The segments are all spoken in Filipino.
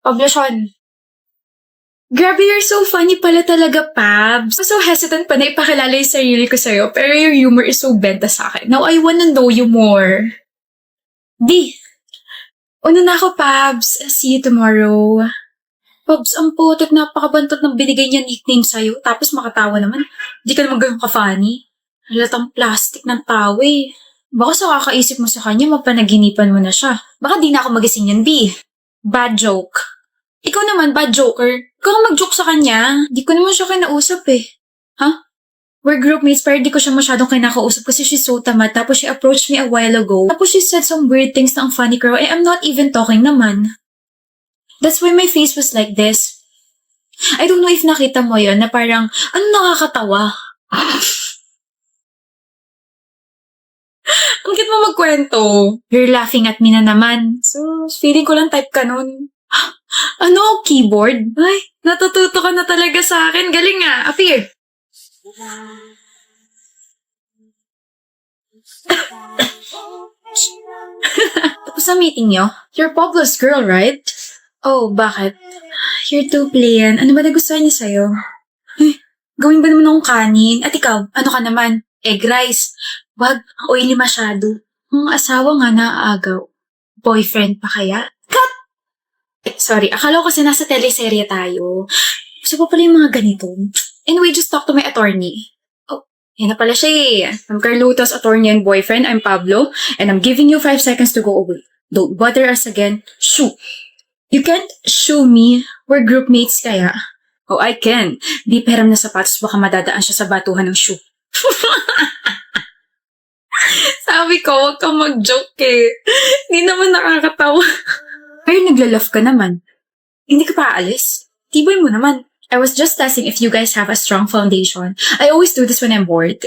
Poblasyon. Grabe, you're so funny pala talaga, Pabs. I'm so hesitant pa na ipakilala yung sarili ko sa'yo, pero your humor is so benta sa akin. Now, I wanna know you more. Di. Una na ako, Pabs. See you tomorrow. Pabs, ang putot, napakabantot ng binigay niya nickname sa'yo, tapos makatawa naman. Di ka naman ganun ka-funny. Halatang plastic ng tao eh. Baka sa kakaisip mo sa kanya, mapanaginipan mo na siya. Baka di na ako magising yan, B. Bad joke. Ikaw naman, bad joker. Ikaw ka mag-joke sa kanya. Di ko naman siya kinausap eh. Ha? We're groupmates pero di ko siya masyadong kinakausap kasi she's so tamad. Tapos she approached me a while ago. Tapos she said some weird things na ang funny girl. I'm not even talking naman. That's why my face was like this. I don't know if nakita mo yon na parang, ano nakakatawa? Ang cute mo magkwento. You're laughing at me na naman. So, feeling ko lang type ka nun. Ano? Keyboard? Ay, natututo ka na talaga sa akin. Galing nga. Appear. Tapos sa meeting nyo? You're Pablo's girl, right? Oh, bakit? You're too plain. Ano ba nagustuhan niya sa'yo? Ay, gawin ba naman akong kanin? At ikaw, ano ka naman? Egg rice. Wag, oily masyado. Ang asawa nga naaagaw. Boyfriend pa kaya? Cut! Sorry, akala ko kasi nasa teleserye tayo. Gusto pa pala yung mga ganito. Anyway, just talk to my attorney. Oh, yan na pala siya eh. I'm Carlota's attorney and boyfriend. I'm Pablo. And I'm giving you 5 seconds to go away. Don't bother us again. Shoo! You can't shoo me. We're groupmates kaya. Oh, I can. Di peram na sapatos baka madadaan siya sa batuhan ng shoe. Sabi ko, huwag kang mag-joke eh. Hindi naman nakakatawa. Pero nagla-laugh ka naman. Hindi ka pa aalis? Tibay mo naman. I was just testing if you guys have a strong foundation. I always do this when I'm bored.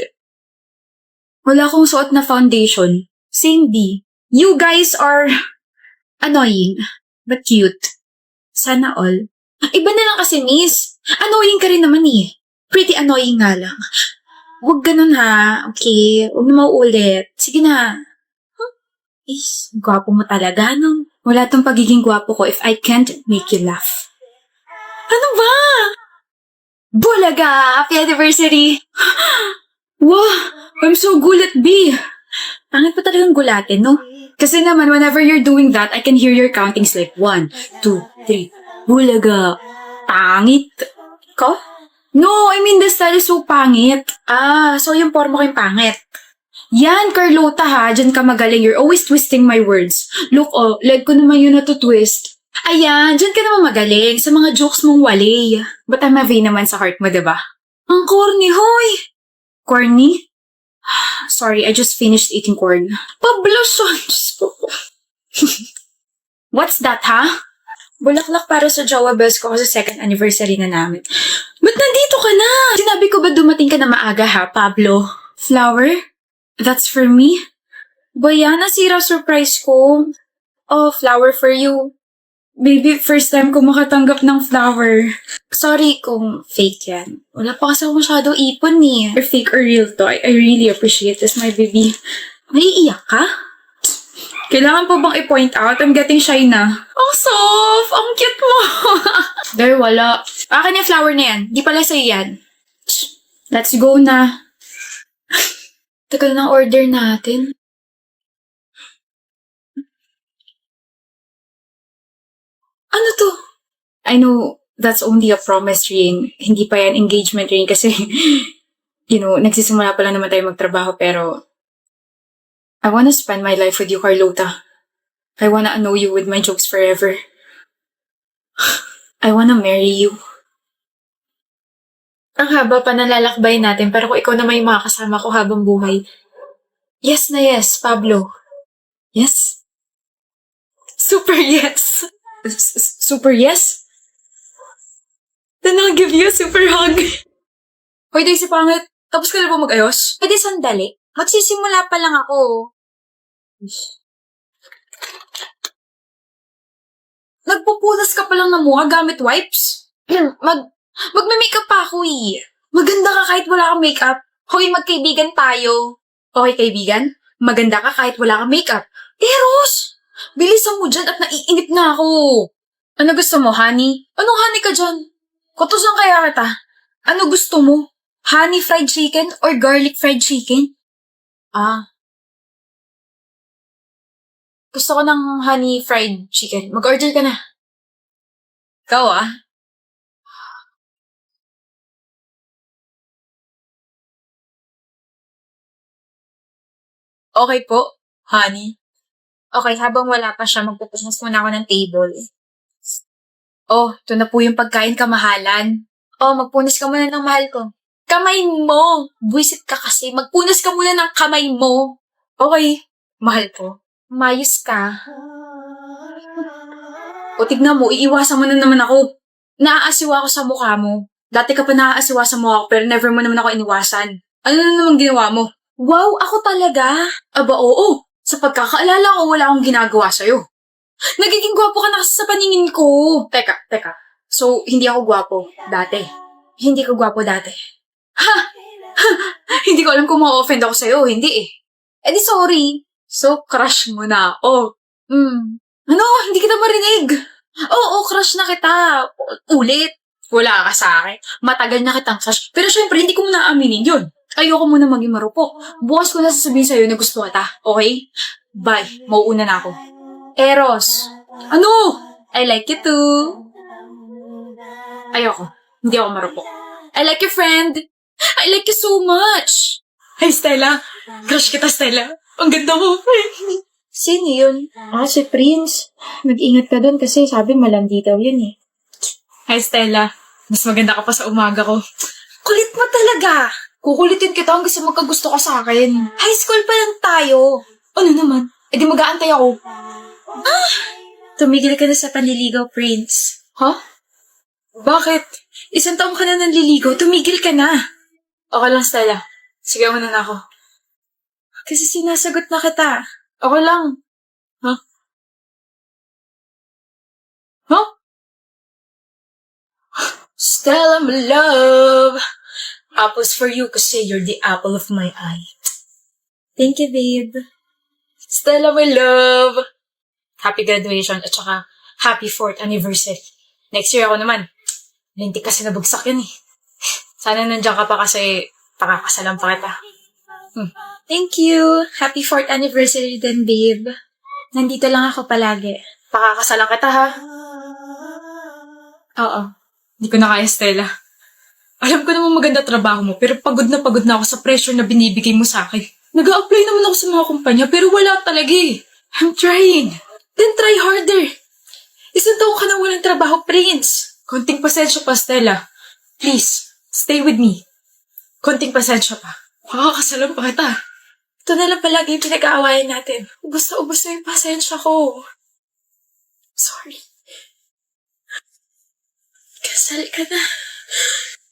Wala akong suot na foundation. Same D. You guys are annoying, but cute. Sana all. Iba na lang kasi, miss. Annoying ka rin naman eh. Pretty annoying nga lang. Huwag ganun ha. Okay? Huwag na mauulit. Sige na. Gwapo mo talaga, no? Wala tong pagiging gwapo ko if I can't make you laugh. Ano ba? Bulaga! Happy anniversary! Wow! I'm so gulat, B! Pangit pa talagang gulatin, no? Kasi naman, whenever you're doing that, I can hear your countings like 1, 2, 3. Bulaga! Pangit! Ko? No, I mean the style is so pangit. Ah, so yung forma ko yung pangit. Yan, Carlota ha. Diyan ka magaling. You're always twisting my words. Look, oh, leg ko naman yun na to twist. Ayan, diyan ka naman magaling sa mga jokes mong wali. But I'm a vain naman sa heart mo, diba? Ang corny, hoy! Corny? Sorry, I just finished eating corn. Pablason! What's that, ha? Bulaklak para sa jowa bells ko kasi second anniversary na namin. Ba't nandito ka na? Sinabi ko ba dumating ka na maaga ha, Pablo? Flower? That's for me? Baya, nasira surprise ko. Oh, flower for you. Baby, first time ko makatanggap ng flower. Sorry kung fake yan. Wala pa kasi ako masyado ipon eh. Or fake or real to. I really appreciate this, my baby. Naiiyak ka? Kailangan pa bang i-point out? I'm getting shy na. Ang soft! Ang cute mo! There, wala. Akin yung flower na yan. Di pala sa'yo yan. Let's go na. Tagal ng order natin. Ano to? I know that's only a promise ring. Hindi pa yan engagement ring kasi, nagsisimula pa lang naman tayo magtrabaho pero I wanna spend my life with you, Carlota. I wanna know you with my jokes forever. I wanna marry you. Ang haba pa ng lalakbay natin pero kung ikaw naman yung makakasama ko habang buhay. Yes na yes, Pablo. Yes? Super yes. Super yes? Then I'll give you a super hug. Hoy, Daisy pangit. Tapos ka na ba mag-ayos? Pwede sandali. Magsisimula pa lang ako. Nagpupulas ka pa lang ng mukha gamit wipes? Magme-makeup pa ako eh. Maganda ka kahit wala kang makeup. Hoy, magkaibigan tayo. Okay, kaibigan? Maganda ka kahit wala kang makeup. Eros! Bilisan mo dyan at naiinip na ako. Ano gusto mo, honey? Anong honey ka dyan? Kutusan kaya kita. Ano gusto mo? Honey fried chicken or garlic fried chicken? Ah, gusto ko ng honey fried chicken. Mag-order ka na. Ikaw ah. Okay po, honey. Okay, habang wala pa siya, magpupunas muna ako ng table. Oh, ito na po yung pagkain kamahalan. Oh, magpunas ka muna ng mahal ko. Kamay mo! Buisit ka kasi. Magpunas ka muna ng kamay mo. Okay, mahal ko. Mayos ka. O tignan mo, iiwasan mo na naman ako. Naaasiwa ako sa mukha mo. Dati ka pa naaasiwa sa mukha ko pero never mo naman ako iniwasan. Ano na naman ginawa mo? Wow, ako talaga? Aba oo. Sa pagkakaalala ko, wala akong ginagawa sa'yo. Nagiging gwapo ka na kasi sa paningin ko. Teka. So, hindi ako gwapo dati. Hindi ka gwapo dati. Ha? Hindi ko alam kung ma-offend ako sa'yo. Hindi eh. Eh di sorry. So, crush mo na ako. Ano? Hindi kita marinig. Oo, crush na kita. Ulit. Wala ka sa akin. Matagal na kitang crush. Pero syempre, hindi ko muna aminin yun. Ayoko muna maging marupok. Bukas ko na sasabihin sa'yo na gusto kita. Okay? Bye. Mauuna na ako. Eros. Ano? I like you too. Ayoko. Hindi ako marupok. I like your friend. I like you so much. Hey, Stella. Crush kita, Stella. Ang ganda mo, friend. Sino yun? Si Prince. Mag-ingat ka dun kasi sabi malandi daw yun eh. Hi, Stella. Mas maganda ka pa sa umaga ko. Kulit mo talaga. Kukulitin kita hanggang sa magkagusto ka sa akin. High school pa lang tayo. Ano naman? Eh di mag-aantay ako. Tumigil ka na sa panliligaw, Prince. Huh? Bakit? Isang taong ka na nanliligaw, tumigil ka na. Okay lang, Stella. Sige, muna na ako. Kasi sinasagot na kita. Okay lang. Huh? Huh? Stella, my love. Apples for you kasi you're the apple of my eye. Thank you, babe. Stella, my love. Happy graduation at saka happy 4th anniversary. Next year ako naman. Lintik kasi nabagsak yun eh. Sana nandiyan ka pa kasi pakakasalan pa kita. Thank you. Happy 4th anniversary din, babe. Nandito lang ako palagi. Pakakasalan kita, ha? Oo. Hindi ko na kaya, Stella. Alam ko naman maganda trabaho mo, pero pagod na ako sa pressure na binibigay mo sa akin. Nag-a-apply naman ako sa mga kumpanya, pero wala talaga eh. I'm trying. Then try harder. Isang taong ka nang walang trabaho, Prince. Konting pasensya pa, Stella. Please, stay with me. Konting pasensya pa. Makakasalan pa kita. Ito na lang palagi yung pinag-aawayan natin. Ubus na yung pasensya ko. Sorry. Kasal ka na.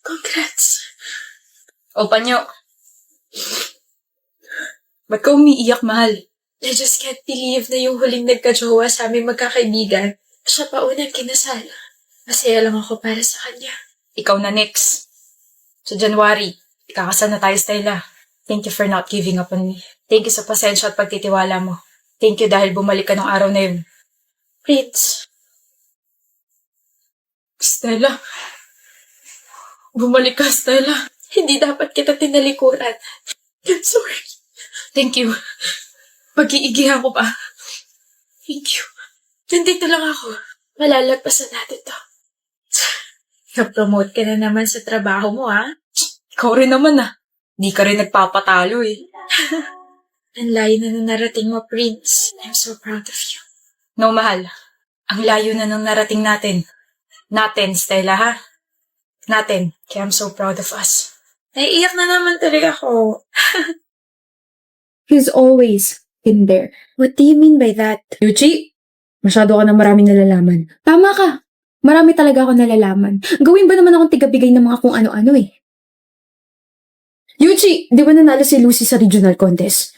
Congrats. O, Panyo. Ba't ka umiiyak, mahal? I just can't believe na yung huling nagka-jowa sa aming magkakaibigan. Siya pa unang kinasal. Masaya lang ako para sa kanya. Ikaw na next. Sa January, ikakasal na tayo, Stella. Thank you for not giving up on me. Thank you sa pasensya at pagtitiwala mo. Thank you dahil bumalik ka ng araw na yun. Prince. Stella. Bumalik ka, Stella. Hindi dapat kita tinalikuran. I'm sorry. Thank you. Pag-iigihan ko pa. Thank you. Nandito lang ako. Malalagpasan natin to. Na-promote ka na naman sa trabaho mo, ha? Ikaw rin naman, ha? Di ka rin nagpapatalo, eh. Ang layo na narating mo, Prince. I'm so proud of you. No, mahal. Ang layo na narating natin. Natin, Stella, ha? Natin. Kaya I'm so proud of us. Naiiyak na naman talaga ako. He's always been there. What do you mean by that? Yuchi, masyado ka na maraming nalalaman. Tama ka. Marami talaga ako nalalaman. Gawin ba naman akong tigabigay ng mga kung ano-ano eh? Yuchi, di ba nanalo si Lucy sa regional contest?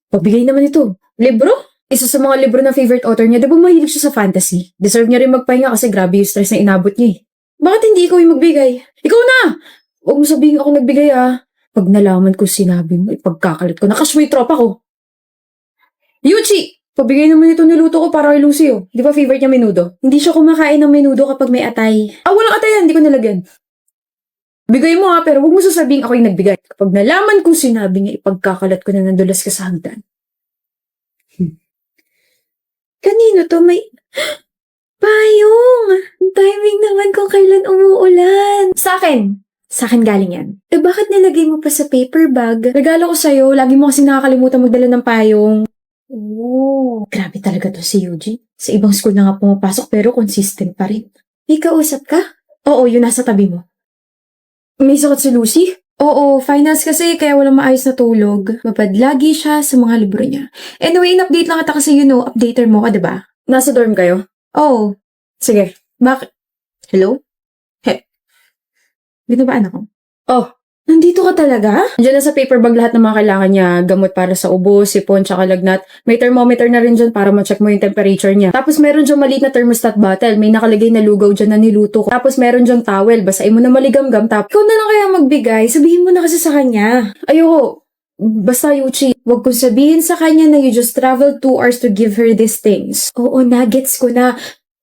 Pagbigay naman ito. Libro? Isa sa mga libro na favorite author niya, di ba mahilig siya sa fantasy? Deserve niya rin magpahinga kasi grabe yung stress na inabot niya eh. Bakit hindi ikaw yung magbigay? Ikaw na! Huwag mo sabihin ako nagbigay ah. Pag nalaman ko sinabi mo, ipagkakalit ko. Nakas mo yung tropa ko. Yuchi! Pabigay naman ito niluto ko para kay Lucy, oh. Di ba favorite niya menudo? Hindi siya kumakain ng menudo kapag may atay. Ah, walang atayan, hindi ko nilagyan. Bigay mo ha, pero huwag mo sasabihin ako yung nagbigay. Kapag nalaman kong sinabi niya, ipagkakalat ko na nandulas ka sa hagdan. Kanino to? May... Payong! Ang timing naman kung kailan umuulan. Sa akin! Sa akin galing yan. Eh bakit nilagay mo pa sa paper bag? Regalo ko sa'yo, lagi mo kasi nakakalimutan magdala ng payong. Oh. Grabe talaga to si Yuji. Sa ibang school na nga pumapasok pero consistent pa rin. May kausap ka? Oo, yun nasa tabi mo. May sakit si Lucy? Oo, finals kasi kaya walang maayos na tulog. Mapadlagi siya sa mga libro niya. Anyway, in-update lang kita kasi updater mo ka, diba? Nasa dorm kayo? Oh, Sige. bakit? Hello? Binabaan ako. Oh, Nandito ka talaga? Diyan na sa paper bag lahat ng mga kailangan niya. Gamot para sa ubo, sipon, tsaka lagnat. May thermometer na rin dyan para ma-check mo yung temperature niya. Tapos meron dyan maliit na thermostat bottle. May nakalagay na lugaw dyan na niluto ko. Tapos meron dyan towel. Basahin mo na maligam-gam. Tapos Ikaw na lang kaya magbigay. Sabihin mo na kasi sa kanya. ayoko. Basta Yuchi. Huwag kong sabihin sa kanya na you just traveled 2 hours to give her these things. Oo na, gets ko na.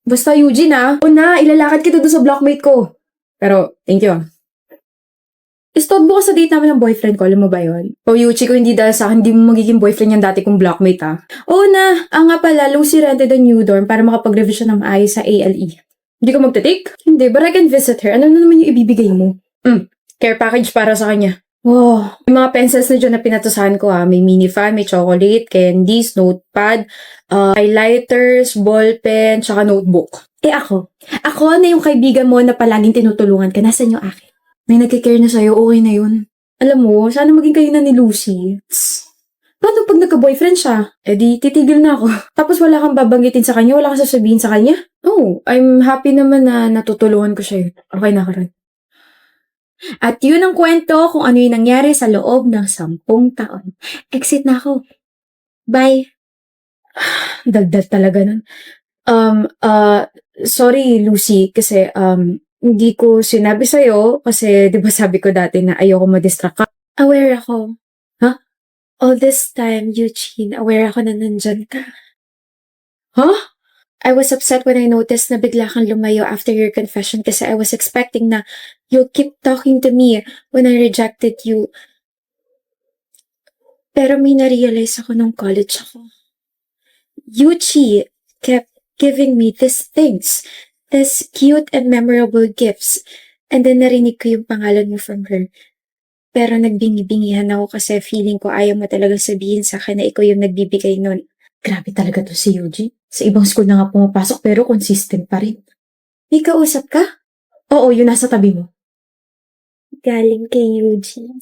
Basta Eugene ah. O na, ilalakad kita doon sa blockmate ko. Pero, thank you ah. Istodbo ka sa date namin ng boyfriend ko. Alam mo ba yun? O Yuchi, ko hindi dahil sa akin, hindi mo magiging boyfriend yung dati kong blockmate ah. Oo na, nga pala, Lucy rented a new dorm para makapag-revision ng maayos sa ALE. Hindi ka magte-take? Hindi, but I can visit her. Ano na naman yung ibibigay mo? Care package para sa kanya. Wow. May mga pencils na dyan na pinatusahan ko ah. May mini fan, may chocolate, candies, notepad, highlighters, ballpen, tsaka notebook. Eh ako? Ako na yung kaibigan mo na palaging tinutulungan ka. Nasaan yung akin? May nagkikare na sa'yo, okay na yun. Alam mo, sana maging kayo na ni Lucy. Paano pag nagka-boyfriend siya? Eh di, titigil na ako. Tapos wala kang babanggitin sa kanya? Wala kang sasabihin sa kanya? Oh, I'm happy naman na natutulungan ko siya. Okay na, Karan. At yun ang kwento kung ano yung nangyari sa loob ng 10 taon. Exit na ako. Bye. Daldal talaga nun. Sorry, Lucy, kasi, hindi ko sinabi sa'yo kasi, di ba sabi ko dati na ayoko ma-distract ka. Aware ako. Huh? All this time, Eugene, aware ako na nandyan ka. Huh? I was upset when I noticed na bigla kang lumayo after your confession kasi I was expecting na you'll keep talking to me when I rejected you. Pero may na-realize ako nung college ako. Yuchi kept giving me these things, these cute and memorable gifts, and then narinig ko yung pangalan mo from her. Pero nagbingi-bingihan ako kasi feeling ko ayaw mo talagang sabihin sa akin na ikaw yung nagbibigay nun. Grabe talaga to si Yuji. Sa ibang school na nga pumapasok pero consistent pa rin. May kausap ka? Oo, yun nasa tabi mo. Galing kay Eugene.